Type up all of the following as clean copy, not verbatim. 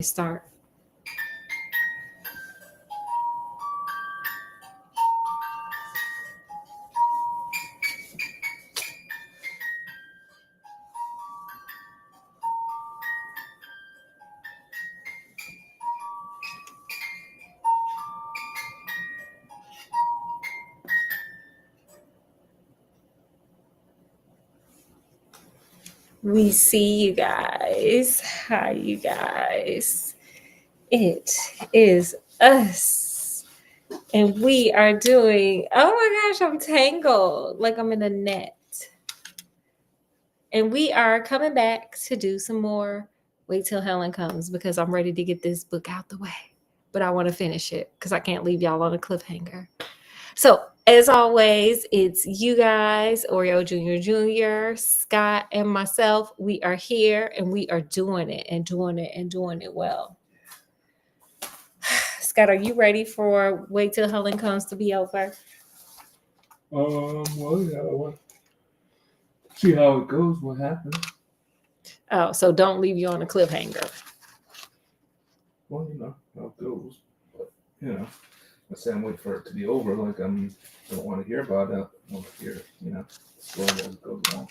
Start. We see you guys. Hi, you guys. It is us. And we are doing, oh my gosh, I'm tangled. Like I'm in a net. And we are coming back to do some more Wait Till Helen Comes because I'm ready to get this book out the way. But I want to finish it because I can't leave y'all on a cliffhanger. So, as always, it's you guys, Oreo Jr., Scott, and myself. We are here and we are doing it and doing it and doing it well. Scott, are you ready for Wait Till Helen Comes to be over? Well, yeah, I want to see how it goes, what happens. Oh, so don't leave you on a cliffhanger. Well, how it goes. But, I say I'm waiting for it to be over, like I don't want to hear about it. I want to hear, slowly as it goes along.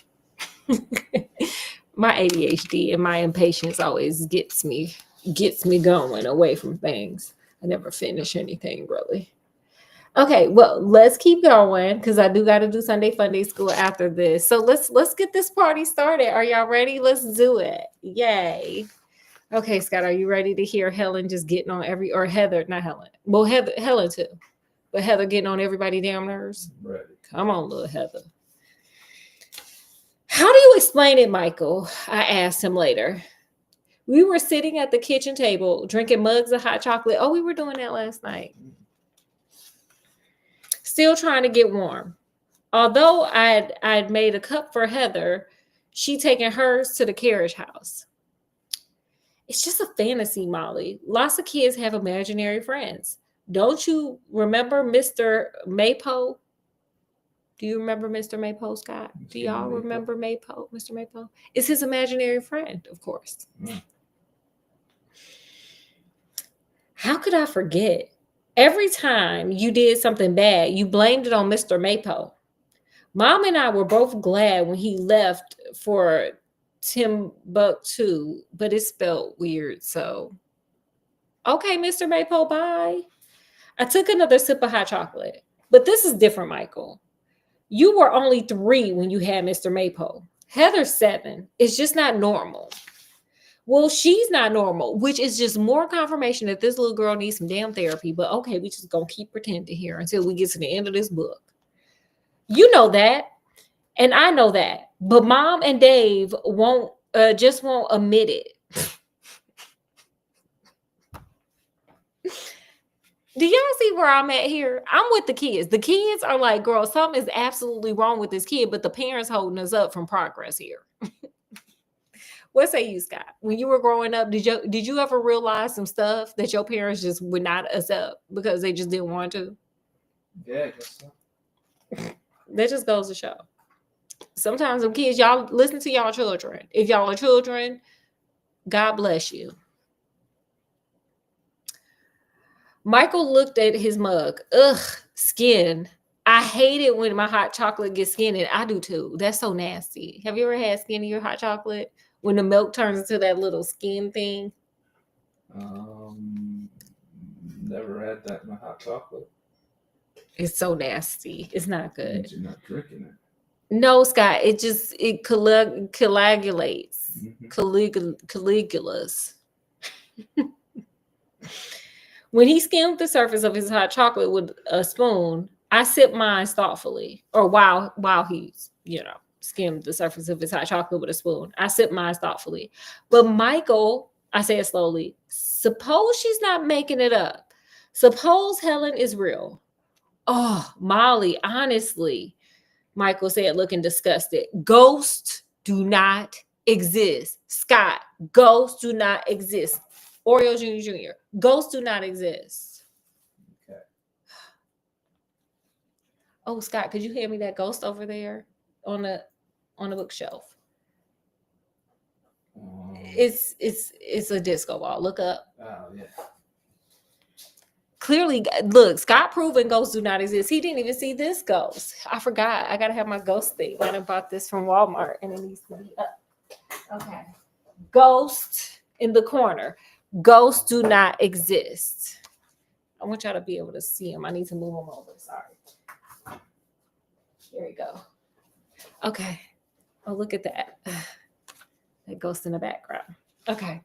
My ADHD and my impatience always gets me going away from things. I never finish anything really. Okay, well, let's keep going because I do got to do Sunday Funday school after this. So let's get this party started. Are y'all ready? Let's do it. Yay. Okay, Scott, are you ready to hear Helen just getting on or Heather, not Helen. Well, Helen too. But Heather getting on everybody's damn nerves? Ready. Come on, little Heather. How do you explain it, Michael? I asked him later. We were sitting at the kitchen table drinking mugs of hot chocolate. Oh, we were doing that last night. Still trying to get warm. Although I'd made a cup for Heather, she taken hers to the carriage house. It's just a fantasy, Molly. Lots of kids have imaginary friends. Don't you remember Mr. Maypo? Do you remember Mr. Maypo, Scott? Do y'all remember Maypo, Mr. Maypo? It's his imaginary friend, of course. How could I forget? Every time you did something bad, you blamed it on Mr. Maypo. Mom and I were both glad when he left for Timbuktu, but it's spelled weird, so. Okay, Mr. Maypo, bye. I took another sip of hot chocolate, but this is different, Michael. You were only 3 when you had Mr. Maypo. Heather's 7. It's just not normal. Well, she's not normal, which is just more confirmation that this little girl needs some damn therapy. But okay, we just gonna keep pretending here until we get to the end of this book. You know that, and I know that, but Mom and Dave won't admit it. Do y'all see where I'm at here? I'm with the kids. The kids are like, girl, something is absolutely wrong with this kid, but the parents holding us up from progress here. What say you, Scott? When you were growing up, did you ever realize some stuff that your parents just would not accept because they just didn't want to? Yeah, I guess so. That just goes to show. Sometimes them kids, y'all listen to y'all children. If y'all are children, God bless you. Michael looked at his mug. Ugh, skin. I hate it when my hot chocolate gets skinny. I do too. That's so nasty. Have you ever had skin in your hot chocolate? When the milk turns into that little skin thing? Never had that in my hot chocolate. It's so nasty. It's not good. Means you're not drinking it. No, Scott. It coagulates. Mm-hmm. Caligula's. When he skimmed the surface of his hot chocolate with a spoon, I sipped mine thoughtfully. Or while he's, skimmed the surface of his hot chocolate with a spoon, I sipped mine thoughtfully. But Michael, I said slowly, suppose she's not making it up. Suppose Helen is real. Oh, Molly, honestly, Michael said, looking disgusted. Ghosts do not exist. Scott, ghosts do not exist. Oreo Jr. Ghosts do not exist. Okay. Oh, Scott, could you hand me that ghost over there on the bookshelf? It's a disco ball. Look up. Oh yeah. Clearly, look, Scott proven ghosts do not exist. He didn't even see this ghost. I forgot. I gotta have my ghost thing. I done bought this from Walmart and it needs to be up. Okay. Ghost in the corner. Ghosts do not exist. I want y'all to be able to see them. I need to move them over. Sorry. There we go. Okay. Oh, look at that. That ghost in the background. Okay.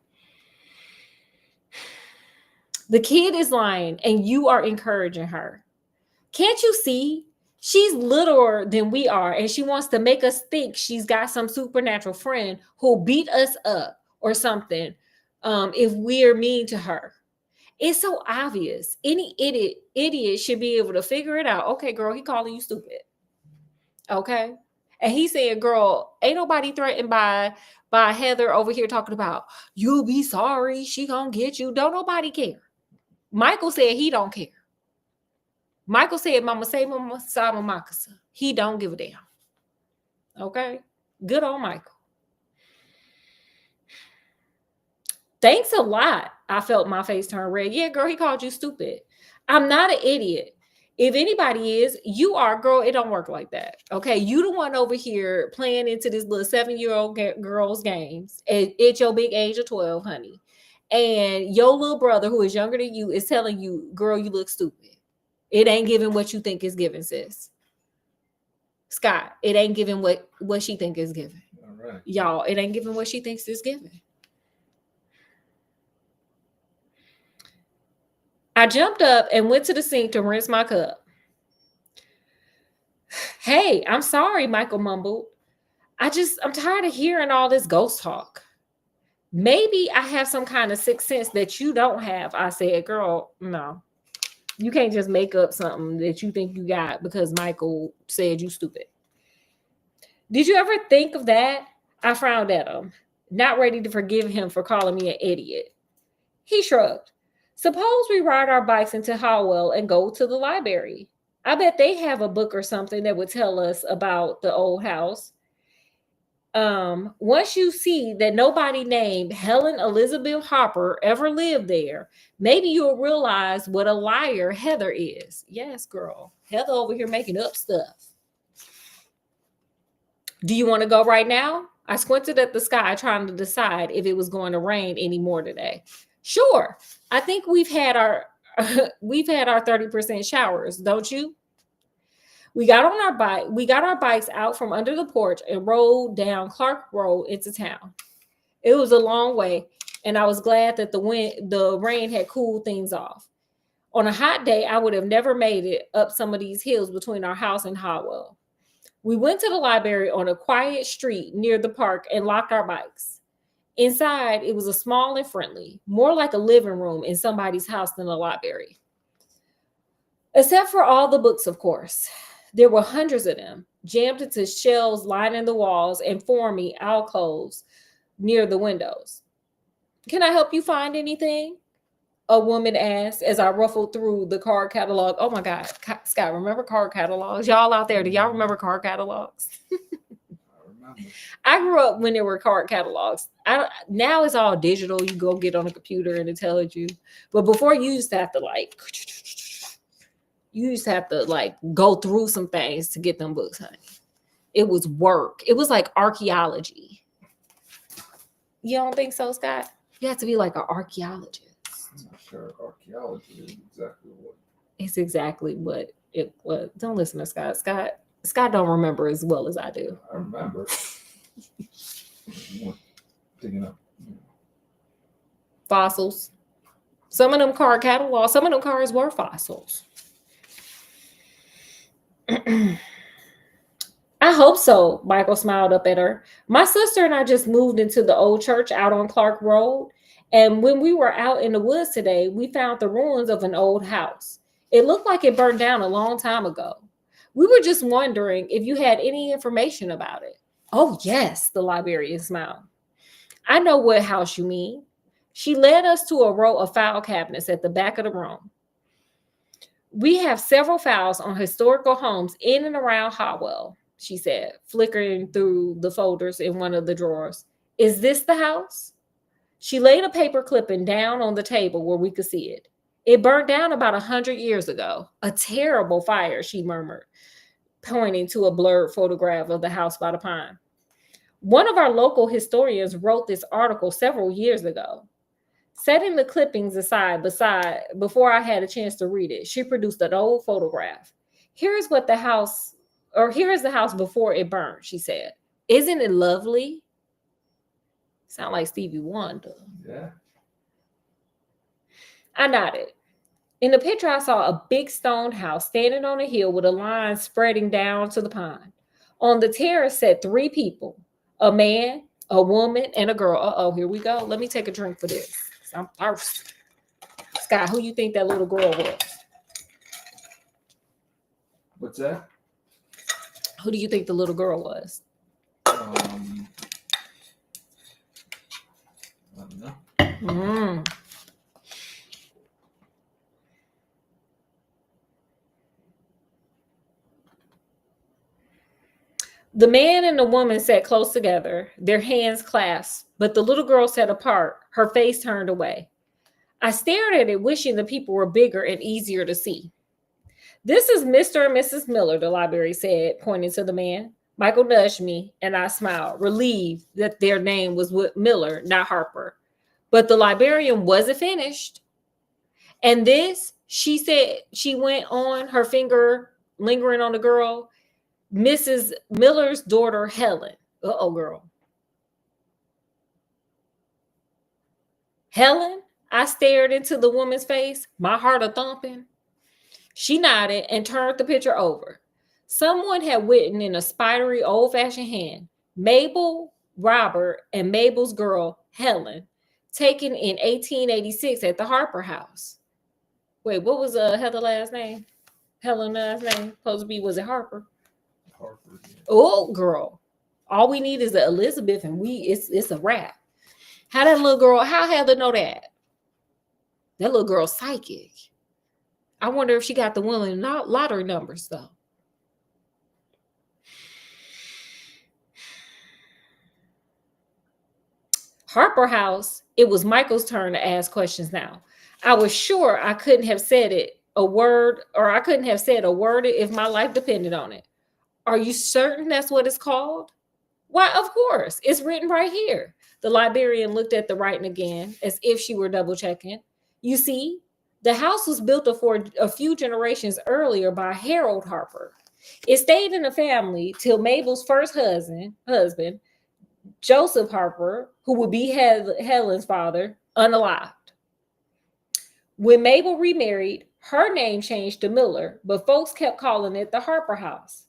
The kid is lying and you are encouraging her. Can't you see? She's littler than we are and she wants to make us think she's got some supernatural friend who'll beat us up or something if we're mean to her. It's so obvious. Any idiot should be able to figure it out. Okay, girl, he calling you stupid. Okay. And he said, girl, ain't nobody threatened by Heather over here talking about you'll be sorry. She gonna get you. Don't nobody care. Michael said he don't care. Michael said, Mama say Mama Sama Makasa. He don't give a damn. Okay. Good on Michael. Thanks a lot. I felt my face turn red. Yeah, girl, he called you stupid. I'm not an idiot. If anybody is, you are, girl. It don't work like that. Okay. You the one over here playing into this little 7-year-old girl's games at your big age of 12, honey. And your little brother, who is younger than you, is telling you, girl, you look stupid. It ain't giving what you think is giving, sis. Scott, it ain't giving what she think is giving. All right. Y'all, it ain't giving what she thinks is giving. I jumped up and went to the sink to rinse my cup. Hey, I'm sorry, Michael mumbled. I'm tired of hearing all this ghost talk. Maybe I have some kind of sixth sense that you don't have. I said, girl, no. You can't just make up something that you think you got because Michael said you stupid. Did you ever think of that? I frowned at him, not ready to forgive him for calling me an idiot. He shrugged. Suppose we ride our bikes into Howell and go to the library. I bet they have a book or something that would tell us about the old house. Once you see that nobody named Helen Elizabeth Hopper ever lived there, maybe you'll realize what a liar Heather is. Yes, girl. Heather over here making up stuff. Do you want to go right now? I squinted at the sky trying to decide if it was going to rain anymore today. Sure. I think we've had our 30% showers, don't you? We got on our bike. We got our bikes out from under the porch and rode down Clark Road into town. It was a long way, and I was glad that the rain had cooled things off. On a hot day, I would have never made it up some of these hills between our house and Howell. We went to the library on a quiet street near the park and locked our bikes. Inside, it was a small and friendly, more like a living room in somebody's house than a library. Except for all the books, of course. There were hundreds of them, jammed into shelves lining the walls and forming alcoves near the windows. Can I help you find anything? A woman asked as I ruffled through the card catalog. Oh my God, Scott, remember card catalogs? Y'all out there, do y'all remember card catalogs? I grew up when there were card catalogs. Now it's all digital. You go get on a computer and it tells you. But before, you used to have to go through some things to get them books, honey. It was work. It was like archaeology. You don't think so, Scott? You have to be like an archaeologist. I'm not sure archaeology is exactly what. It's exactly what it was. Don't listen to Scott. Scott don't remember as well as I do. I remember. Digging up. Fossils. Some of them card catalogs, some of them cars were fossils. I hope so, Michael smiled up at her. My sister and I just moved into the old church out on Clark Road. And when we were out in the woods today, we found the ruins of an old house. It looked like it burned down a long time ago. We were just wondering if you had any information about it. Oh, yes, the librarian smiled. I know what house you mean. She led us to a row of file cabinets at the back of the room. We have several files on historical homes in and around Howell, she said, flickering through the folders in one of the drawers. Is this the house? She laid a paper clipping down on the table where we could see it. It burned down about 100 years ago. A terrible fire, she murmured, pointing to a blurred photograph of the house by the pond. One of our local historians wrote this article several years ago. Setting the clippings aside before I had a chance to read it, she produced an old photograph. Here is the house before it burned, she said. Isn't it lovely? Sound like Stevie Wonder. Yeah. I nodded. In the picture, I saw a big stone house standing on a hill with a line spreading down to the pond. On the terrace sat 3 people, a man, a woman, and a girl. Uh-oh, here we go. Let me take a drink for this. I'm thirsty. Scott, who you think that little girl was? What's that? Who do you think the little girl was? I don't know. The man and the woman sat close together, their hands clasped, but the little girl sat apart, her face turned away. I stared at it, wishing the people were bigger and easier to see. This is Mr. and Mrs. Miller, the library said, pointing to the man. Michael nudged me, and I smiled, relieved that their name was Miller, not Harper. But the librarian wasn't finished. And this, she said, she went on, her finger lingering on the girl, Mrs. Miller's daughter, Helen. Uh-oh, girl. Helen? I stared into the woman's face, my heart a-thumping. She nodded and turned the picture over. Someone had written in a spidery, old-fashioned hand, Mabel, Robert, and Mabel's girl, Helen, taken in 1886 at the Harper House. Wait, what was Heather's last name? Helen's last name? Supposed to be, was it Harper? Harper. Yeah. Oh, girl. All we need is the Elizabeth, and it's a wrap. How Heather know that? That little girl's psychic. I wonder if she got the winning lottery numbers, though. Harper House, it was Michael's turn to ask questions now. I was sure I couldn't have said a word if my life depended on it. Are you certain that's what it's called? Why, of course. It's written right here. The librarian looked at the writing again, as if she were double checking. You see, the house was built a few generations earlier by Harold Harper. It stayed in the family till Mabel's first husband, Joseph Harper, who would be Helen's father, unalived. When Mabel remarried, her name changed to Miller, but folks kept calling it the Harper House.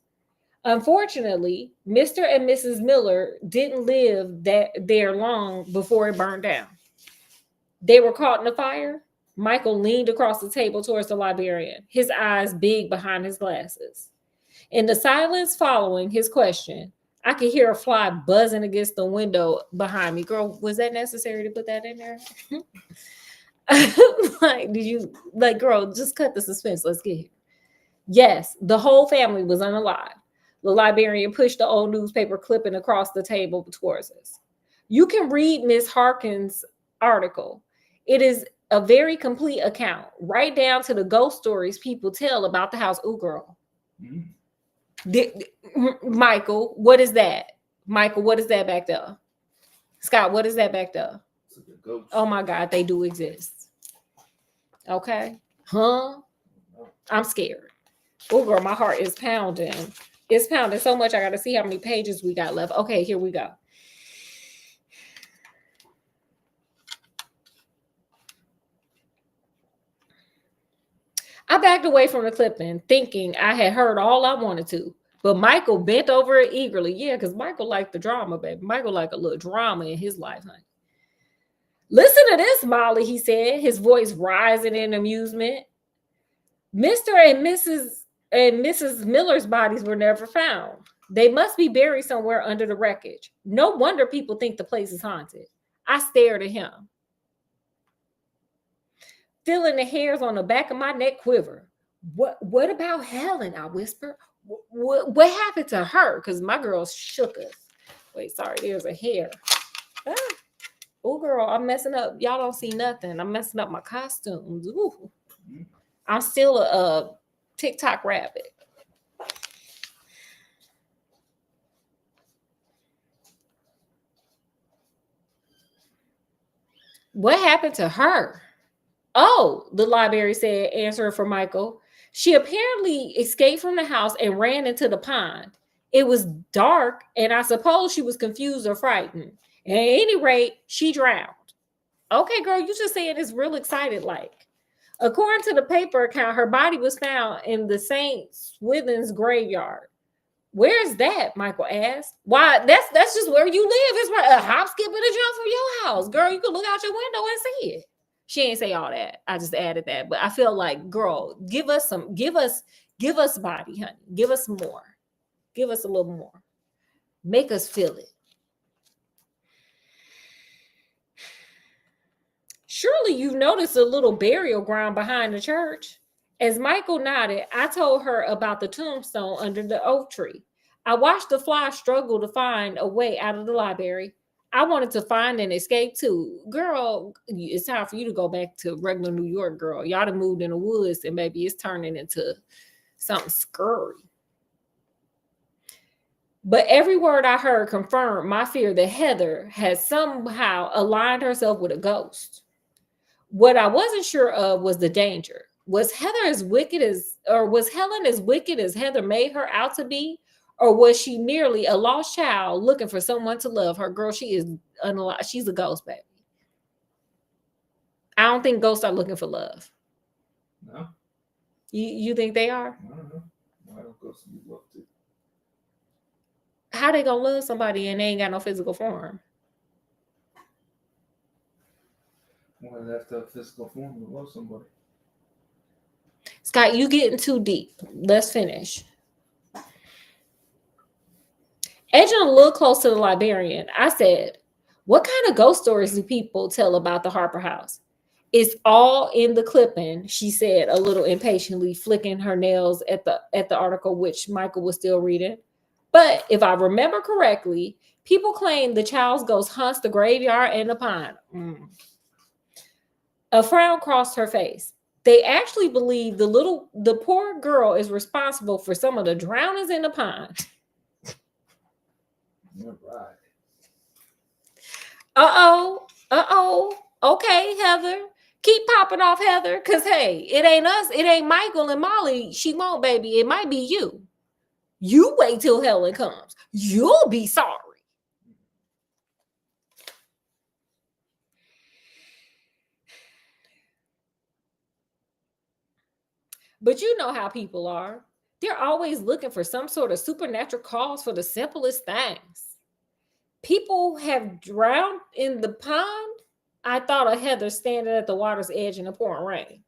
Unfortunately, Mr. and Mrs. Miller didn't live there long before it burned down. They were caught in the fire. Michael leaned across the table towards the librarian, his eyes big behind his glasses. In the silence following his question, I could hear a fly buzzing against the window behind me. Girl, was that necessary to put that in there? Girl, just cut the suspense. Let's get here. Yes, the whole family was unalive. The librarian pushed the old newspaper clipping across the table towards us. You can read Miss Harkin's article. It is a very complete account, right down to the ghost stories people tell about the house. Ooh, girl. Michael, what is that? Michael, what is that back there? Scott, what is that back there? Oh my God, they do exist. Okay. Huh? I'm scared. Oh, girl, my heart is pounding. It's pounding so much. I got to see how many pages we got left. Okay, here we go. I backed away from the clipping, thinking I had heard all I wanted to. But Michael bent over it eagerly. Yeah, because Michael liked the drama, baby. Michael liked a little drama in his life, honey. Listen to this, Molly, he said, his voice rising in amusement. Mr. and Mrs. Miller's bodies were never found. They must be buried somewhere under the wreckage. No wonder people think the place is haunted. I stared at him, feeling the hairs on the back of my neck quiver. What about Helen? I whispered. What happened to her? Because my girl shook us. Wait, sorry, there's a hair. Oh, girl, I'm messing up. Y'all don't see nothing. I'm messing up my costumes. Ooh. I'm still a TikTok rabbit. What happened to her? Oh, the library said, answering for Michael. She apparently escaped from the house and ran into the pond. It was dark, and I suppose she was confused or frightened. At any rate, she drowned. Okay, girl, you just saying it's real excited like. According to the paper account, her body was found in the St. Swithin's graveyard. Where's that? Michael asked. Why, that's just where you live. It's right, a hop, skip, and a jump from your house. Girl, you can look out your window and see it. She ain't say all that. I just added that. But I feel like, girl, give us body, honey. Give us more. Give us a little more. Make us feel it. Surely you've noticed a little burial ground behind the church. As Michael nodded, I told her about the tombstone under the oak tree. I watched the fly struggle to find a way out of the library. I wanted to find and escape too. Girl, it's time for you to go back to regular New York, girl. Y'all done moved in the woods and maybe it's turning into something scurry. But every word I heard confirmed my fear that Heather had somehow aligned herself with a ghost. What I wasn't sure of was the danger. Was Helen as wicked as Heather made her out to be? Or was she merely a lost child looking for someone to love her? Girl, she is unalive. She's a ghost, baby. I don't think ghosts are looking for love. No. You think they are? I don't know. Why don't ghosts need love too? How they gonna love somebody and they ain't got no physical form? Why they have to have physical form to love somebody? Scott, you getting too deep. Let's finish. Edging a little close to the librarian, I said, what kind of ghost stories do people tell about the Harper house? It's all in the clipping, she said a little impatiently, flicking her nails at the article, which Michael was still reading. But if I remember correctly, people claim the child's ghost hunts the graveyard and the pond. A frown crossed her face. They actually believe the poor girl is responsible for some of the drownings in the pond. You're right. Uh-oh. Okay, Heather. Keep popping off, Heather, because, hey, it ain't us. It ain't Michael and Molly she won't, baby. It might be you. You wait till Helen comes. You'll be sorry. But you know how people are. They're always looking for some sort of supernatural cause for the simplest things. People have drowned in the pond. I thought of Heather standing at the water's edge in the pouring rain.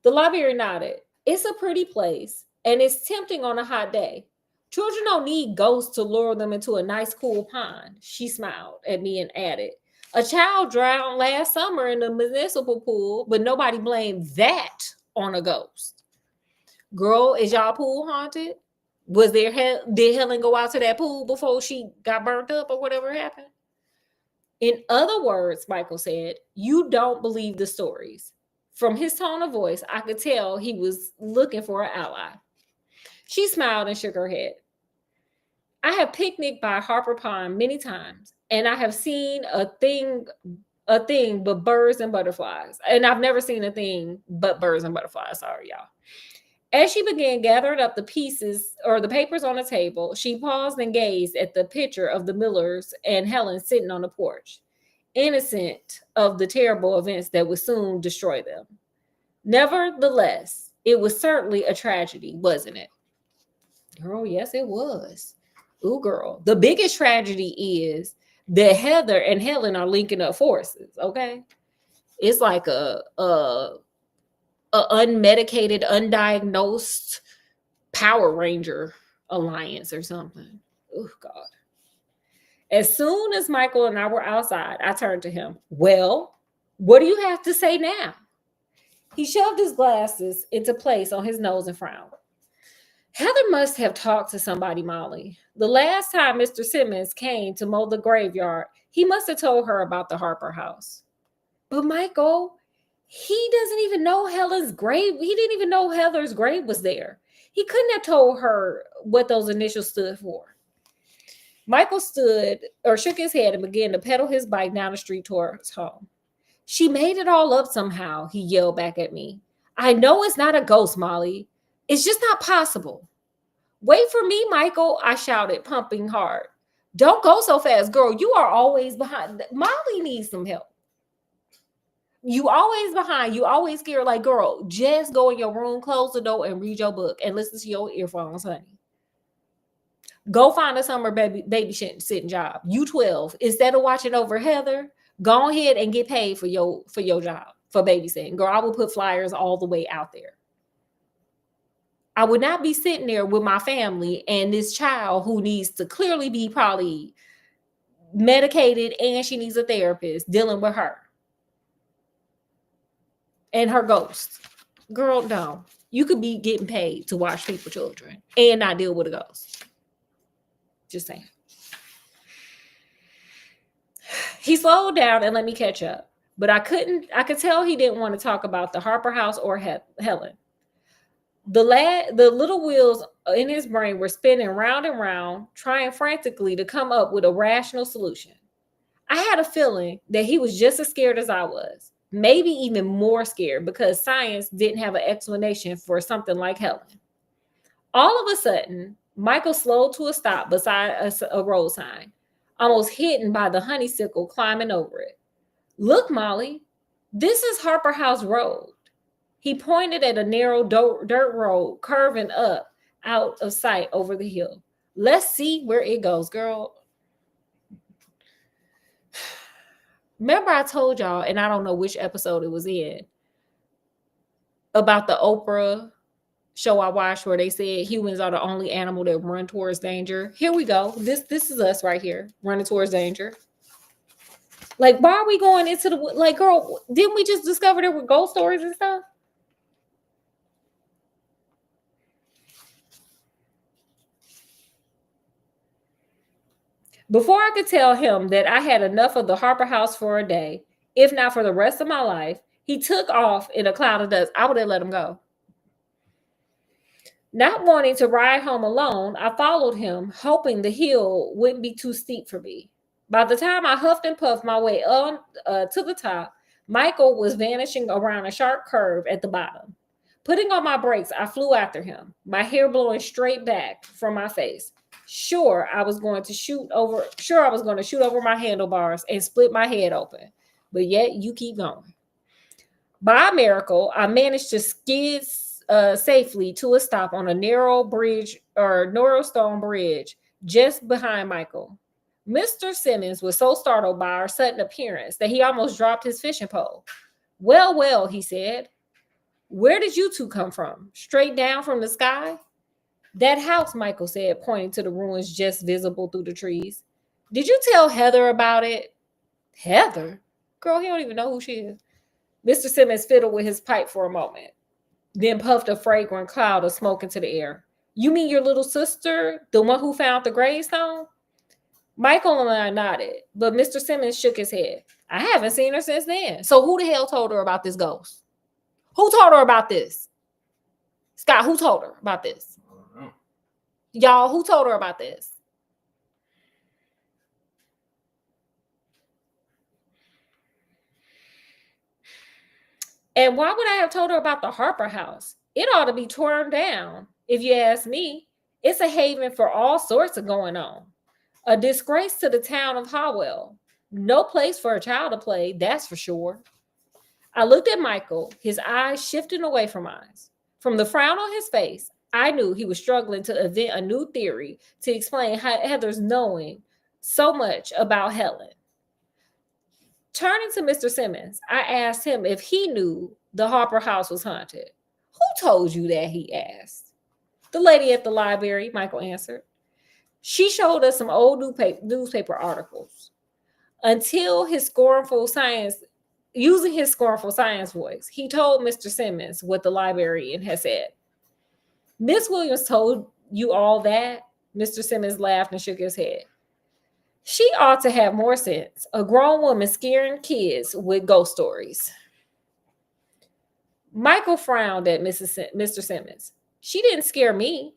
The library nodded. It's a pretty place, and it's tempting on a hot day. Children don't need ghosts to lure them into a nice, cool pond. She smiled at me and added, a child drowned last summer in the municipal pool, but nobody blamed that on a ghost. Girl, is y'all pool haunted? Did Helen go out to that pool before she got burnt up or whatever happened? In other words, Michael said, you don't believe the stories. From his tone of voice, I could tell he was looking for an ally. She smiled and shook her head. I have picnicked by Harper Pond many times, and I have seen a thing but birds and butterflies. And I've never seen a thing but birds and butterflies. Sorry, y'all. As she began gathering up the pieces or the papers on the table, she paused and gazed at the picture of the Millers and Helen sitting on the porch, innocent of the terrible events that would soon destroy them. Nevertheless, it was certainly a tragedy, wasn't it? Girl, yes, it was. Ooh, girl. The biggest tragedy is that Heather and Helen are linking up forces, okay? It's like a unmedicated, undiagnosed Power Ranger alliance or something. Oh, God. As soon as Michael and I were outside, I turned to him. Well, what do you have to say now? He shoved his glasses into place on his nose and frowned. Heather must have talked to somebody, Molly. The last time Mr. Simmons came to mow the graveyard, He must have told her about the Harper house. But Michael, he doesn't even know Helen's grave. He didn't even know Heather's grave was there. He couldn't have told her what those initials stood for. Michael stood or shook his head and began to pedal his bike down the street towards home. She made it all up somehow, he yelled back at me. I know it's not a ghost, Molly. It's just not possible. Wait for me, Michael, I shouted, pumping hard. Don't go so fast, girl. You are always behind. Molly needs some help. You always behind. You always scared. Like, girl, just go in your room, close the door, and read your book and listen to your earphones, honey. Go find a summer babysitting job. You 12. Instead of watching over Heather, go ahead and get paid for your job for babysitting. Girl, I will put flyers all the way out there. I would not be sitting there with my family and this child who needs to clearly be probably medicated and she needs a therapist dealing with her and her ghost. Girl, no. You could be getting paid to watch people's children and not deal with a ghost. Just saying. He slowed down and let me catch up, but I could tell he didn't want to talk about the Harper house or Helen. The little wheels in his brain were spinning round and round, trying frantically to come up with a rational solution. I had a feeling that he was just as scared as I was, maybe even more scared because science didn't have an explanation for something like Helen. All of a sudden, Michael slowed to a stop beside a road sign, almost hidden by the honeysuckle climbing over it. Look, Molly, this is Harper House Road. He pointed at a narrow dirt road curving up out of sight over the hill. Let's see where it goes, girl. Remember I told y'all, and I don't know which episode it was in, about the Oprah show I watched where they said humans are the only animal that run towards danger. Here we go. This is us right here, running towards danger. Like, why are we going into the, like, girl, didn't we just discover there were ghost stories and stuff? Before I could tell him that I had enough of the Harper house for a day, if not for the rest of my life, he took off in a cloud of dust. I would have let him go. Not wanting to ride home alone, I followed him, hoping the hill wouldn't be too steep for me. By the time I huffed and puffed my way on to the top, Michael was vanishing around a sharp curve at the bottom. Putting on my brakes, I flew after him, my hair blowing straight back from my face. Sure, I was going to shoot over my handlebars and split my head open, but yet you keep going. By a miracle, I managed to skid safely to a stop on a narrow stone bridge just behind Michael. Mr. Simmons was so startled by our sudden appearance that he almost dropped his fishing pole. Well, well, he said. Where did you two come from? Straight down from the sky? That house, Michael said, pointing to the ruins just visible through the trees. Did you tell Heather about it? Heather? Girl, he don't even know who she is. Mr. Simmons fiddled with his pipe for a moment, then puffed a fragrant cloud of smoke into the air. You mean your little sister, the one who found the gravestone? Michael and I nodded, but Mr. Simmons shook his head. I haven't seen her since then. So who the hell told her about this ghost? Who told her about this? Scott, who told her about this? Y'all, who told her about this? And why would I have told her about the Harper house? It ought to be torn down, if you ask me. It's a haven for all sorts of going on. A disgrace to the town of Howell. No place for a child to play, that's for sure. I looked at Michael, his eyes shifting away from mine. From the frown on his face, I knew he was struggling to invent a new theory to explain Heather's knowing so much about Helen. Turning to Mr. Simmons, I asked him if he knew the Harper house was haunted. Who told you that, he asked. The lady at the library, Michael answered. She showed us some old newspaper articles. Using his scornful science voice, he told Mr. Simmons what the librarian had said. Miss Williams told you all that? Mr. Simmons laughed and shook his head. She ought to have more sense. A grown woman scaring kids with ghost stories. Michael frowned at Mr. Simmons. She didn't scare me.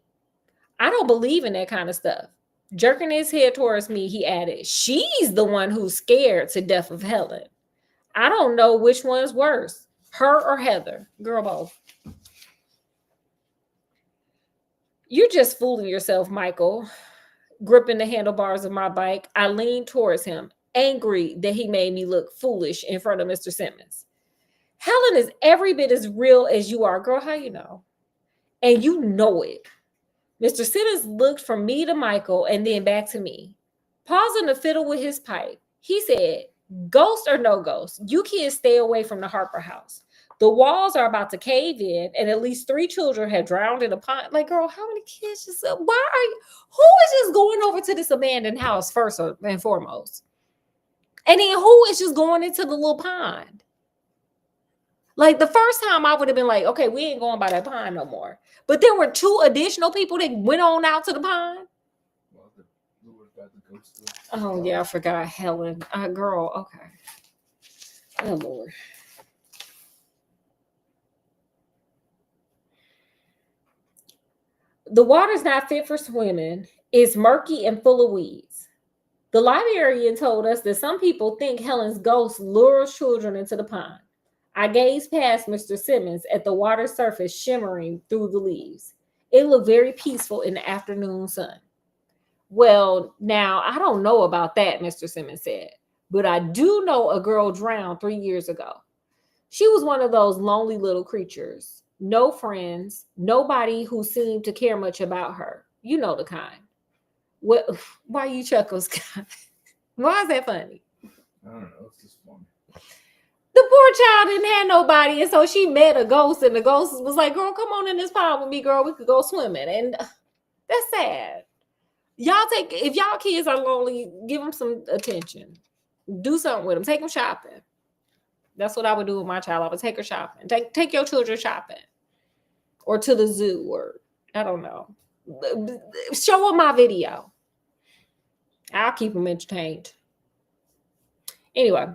I don't believe in that kind of stuff. Jerking his head towards me, he added, she's the one who's scared to death of Helen. I don't know which one's worse, her or Heather. Girl, both. You're just fooling yourself, Michael. Gripping the handlebars of my bike, I leaned towards him, angry that he made me look foolish in front of Mr. Simmons. Helen is every bit as real as you are. Girl, how you know? And you know it. Mr. Simmons looked from me to Michael and then back to me. Pausing to fiddle with his pipe, he said, ghost or no ghost, you kids stay away from the Harper house. The walls are about to cave in, and at least 3 children have drowned in a pond. Like, girl, how many kids just, why are you, who is just going over to this abandoned house first and foremost? And then who is just going into the little pond? Like, the first time I would have been like, okay, we ain't going by that pond no more. But there were 2 additional people that went on out to the pond. Oh, yeah, I forgot Helen. Girl, okay. Oh, Lord. The water's not fit for swimming. It's murky and full of weeds. The librarian told us that some people think Helen's ghost lures children into the pond. I gazed past Mr. Simmons at the water surface shimmering through the leaves. It looked very peaceful in the afternoon sun. Well, now, I don't know about that, Mr. Simmons said, but I do know a girl drowned 3 years ago. She was one of those lonely little creatures. No friends, nobody who seemed to care much about her. You know the kind. What? Why you chuckle, Scott? Why is that funny? I don't know. It's just funny. The poor child didn't have nobody, and so she met a ghost, and the ghost was like, girl, come on in this pond with me, girl. We could go swimming. And that's sad. If y'all kids are lonely, give them some attention. Do something with them. Take them shopping. That's what I would do with my child. I would take her shopping. Take your children shopping. Or to the zoo, or I don't know. Show them my video. I'll keep them entertained. Anyway.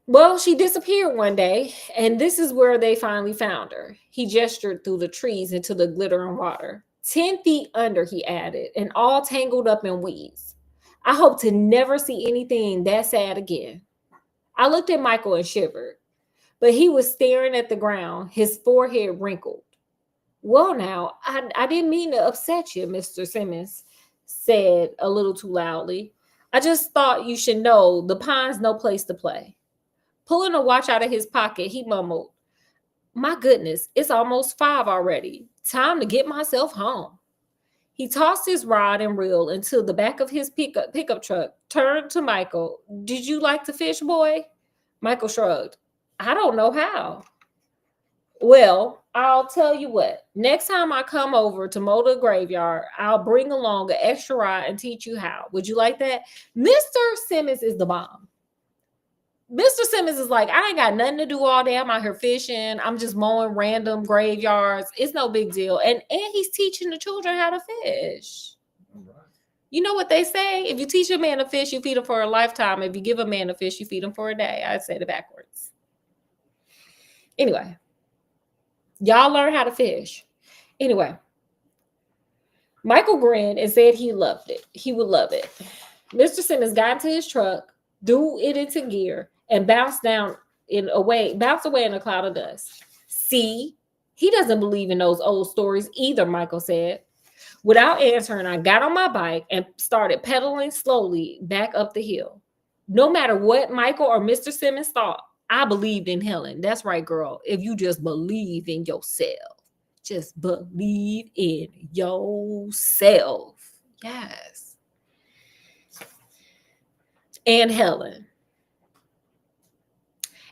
Well, she disappeared one day, and this is where they finally found her. He gestured through the trees into the glittering water. 10 feet under, he added, and all tangled up in weeds. I hope to never see anything that sad again. I looked at Michael and shivered, but he was staring at the ground, his forehead wrinkled. Well, now, I didn't mean to upset you, Mr. Simmons said a little too loudly. I just thought you should know the pond's no place to play. Pulling a watch out of his pocket, he mumbled, my goodness, it's almost 5 already. Time to get myself home. He tossed his rod and reel into the back of his pickup truck, turned to Michael. Did you like to fish, boy? Michael shrugged. I don't know how. Well, I'll tell you what. Next time I come over to mow the graveyard, I'll bring along an extra rod and teach you how. Would you like that? Mr. Simmons is the bomb. Mr. Simmons is like, I ain't got nothing to do all day. I'm out here fishing. I'm just mowing random graveyards. It's no big deal. And he's teaching the children how to fish. All right. You know what they say? If you teach a man to fish, you feed him for a lifetime. If you give a man a fish, you feed him for a day. I'd say it backwards. Anyway, y'all learn how to fish. Anyway, Michael grinned and said he loved it. He would love it. Mr. Simmons got into his truck, threw it into gear, and bounced away in a cloud of dust. See, he doesn't believe in those old stories either, Michael said. Without answering, I got on my bike and started pedaling slowly back up the hill. No matter what Michael or Mr. Simmons thought, I believed in Helen. That's right, girl. If you just believe in yourself, just believe in yourself. Yes. And Helen.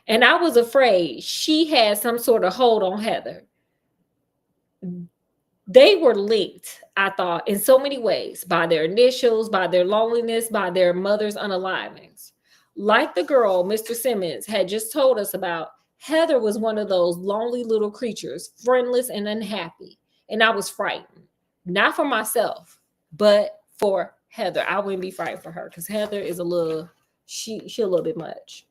And I was afraid she had some sort of hold on Heather. They were linked, I thought, in so many ways, by their initials, by their loneliness, by their mother's unalivings. Like the girl Mr. Simmons had just told us about, Heather was one of those lonely little creatures, friendless and unhappy. And I was frightened, not for myself, but for Heather. I wouldn't be frightened for her because Heather is a little, she a little bit much.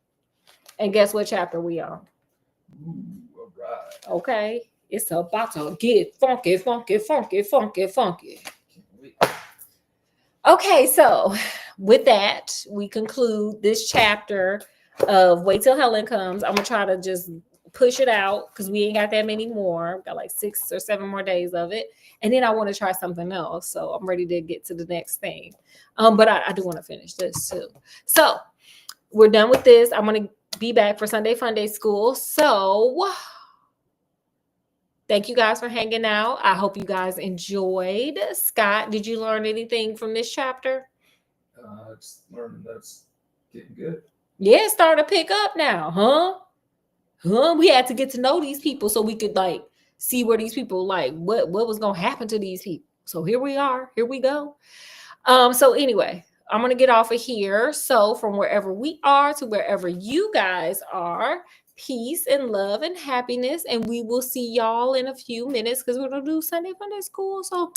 And guess what chapter we on? Ooh, all right. Okay. It's about to get funky, funky, funky, funky, funky. Can't wait. Okay, so with that, we conclude this chapter of Wait Till Helen Comes. I'm gonna try to just push it out because we ain't got that many more. We've got like 6 or 7 more days of it. And then I want to try something else. So I'm ready to get to the next thing. But I do want to finish this too. So we're done with this. I'm gonna be back for Sunday Fun Day School. So thank you guys for hanging out. I hope you guys enjoyed. Scott, did you learn anything from this chapter? Just learning that's getting good. Yeah, it's starting to pick up now, huh? We had to get to know these people so we could like see where these people like what was gonna happen to these people. So here we are. Here we go. So anyway, I'm gonna get off of here. So from wherever we are to wherever you guys are, peace and love and happiness. And we will see y'all in a few minutes because we're gonna do Sunday Fun Day School. So